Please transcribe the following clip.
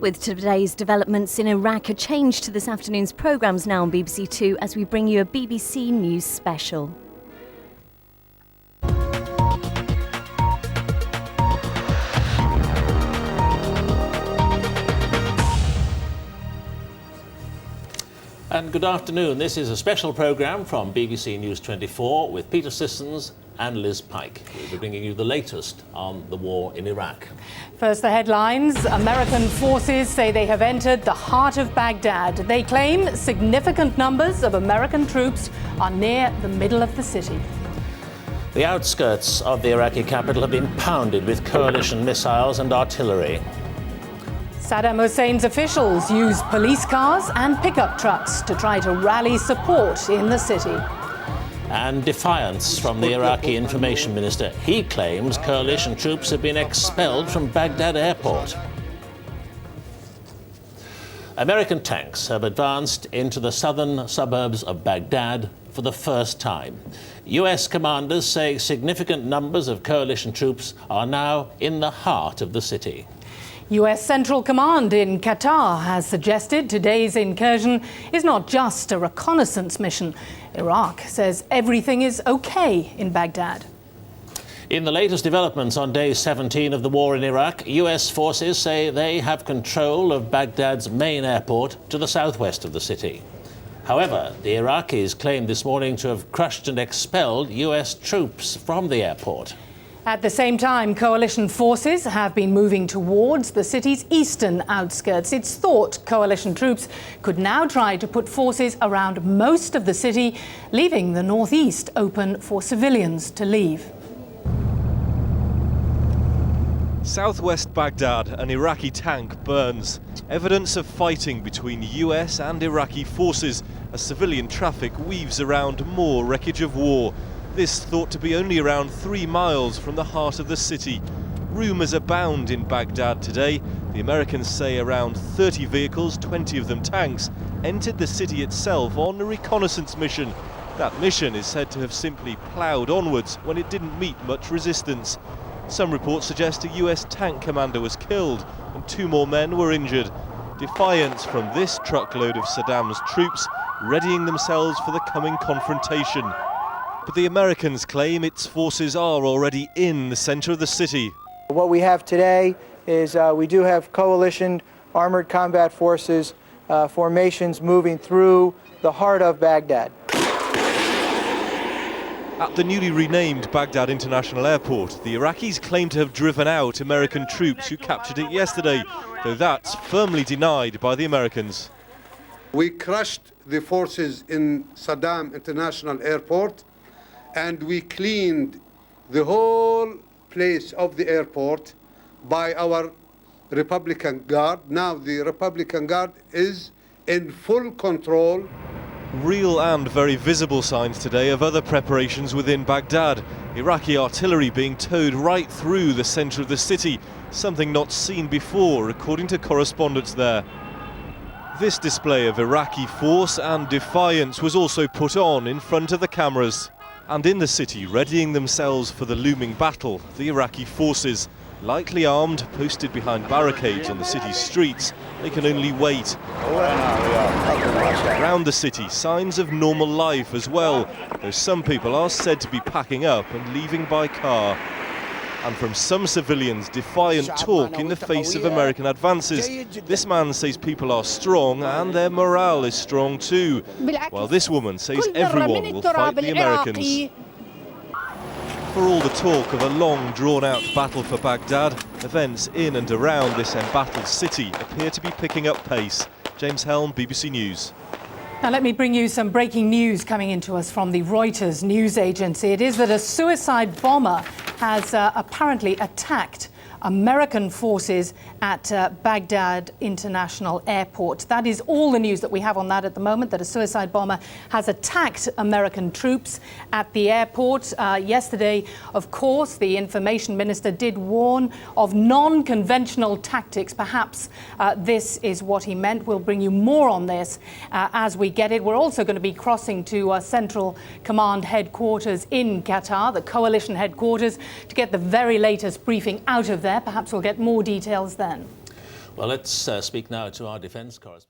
With today's developments in Iraq, a change to this afternoon's programmes now on BBC Two as we bring you a BBC News special. And good afternoon. This is a special programme from BBC News 24 with Peter Sissons and Liz Pike. We'll be bringing you the latest on the war in Iraq. First, the headlines. American forces say they have entered the heart of Baghdad. They claim significant numbers of American troops are near the middle of the city. The outskirts of the Iraqi capital have been pounded with coalition missiles and artillery. Saddam Hussein's officials use police cars and pickup trucks to try to rally support in the city. And defiance from the Iraqi information minister. He claims coalition troops have been expelled from Baghdad airport. American tanks have advanced into the southern suburbs of Baghdad for the first time. US commanders say significant numbers of coalition troops are now in the heart of the city. US Central Command in Qatar has suggested today's incursion is not just a reconnaissance mission. Iraq says everything is okay in Baghdad. In the latest developments on day 17 of the war in Iraq, US forces say they have control of Baghdad's main airport to the southwest of the city. However, the Iraqis claimed this morning to have crushed and expelled US troops from the airport. At the same time, coalition forces have been moving towards the city's eastern outskirts. It's thought coalition troops could now try to put forces around most of the city, leaving the northeast open for civilians to leave. Southwest Baghdad, an Iraqi tank burns. Evidence of fighting between US and Iraqi forces as civilian traffic weaves around more wreckage of war. This thought to be only around 3 miles from the heart of the city. Rumours abound in Baghdad today. The Americans say around 30 vehicles, 20 of them tanks, entered the city itself on a reconnaissance mission. That mission is said to have simply ploughed onwards when it didn't meet much resistance. Some reports suggest a US tank commander was killed and 2 more men were injured. Defiance from this truckload of Saddam's troops, readying themselves for the coming confrontation. But the Americans claim its forces are already in the centre of the city. What we have today is we do have coalition armored combat forces formations moving through the heart of Baghdad. At the newly renamed Baghdad International Airport, the Iraqis claim to have driven out American troops who captured it yesterday, though that's firmly denied by the Americans. We crushed the forces in Saddam International Airport, and we cleaned the whole place of the airport by our Republican Guard. Now the Republican Guard is in full control. Real and very visible signs today of other preparations within Baghdad. Iraqi artillery being towed right through the centre of the city, something not seen before, according to correspondents there. This display of Iraqi force and defiance was also put on in front of the cameras. And in the city, readying themselves for the looming battle, the Iraqi forces, lightly armed, posted behind barricades on the city's streets, they can only wait. Around the city, signs of normal life as well, though some people are said to be packing up and leaving by car. And from some civilians, defiant talk in the face of American advances. This man says people are strong and their morale is strong too, while this woman says everyone will fight the Americans. For all the talk of a long, drawn-out battle for Baghdad, events in and around this embattled city appear to be picking up pace. James Helm, BBC News. Now let me bring you some breaking news coming into us from the Reuters news agency. It is that a suicide bomber has apparently attacked American forces at Baghdad International Airport. That is all the news that we have on that at the moment, that a suicide bomber has attacked American troops at the airport. Yesterday, of course, the information minister did warn of non-conventional tactics. Perhaps this is what he meant. We'll bring you more on this as we get it. We're also going to be crossing to Central Command headquarters in Qatar, the coalition headquarters, to get the very latest briefing out of there. Perhaps we'll get more details then. Well, let's speak now to our defence correspondent.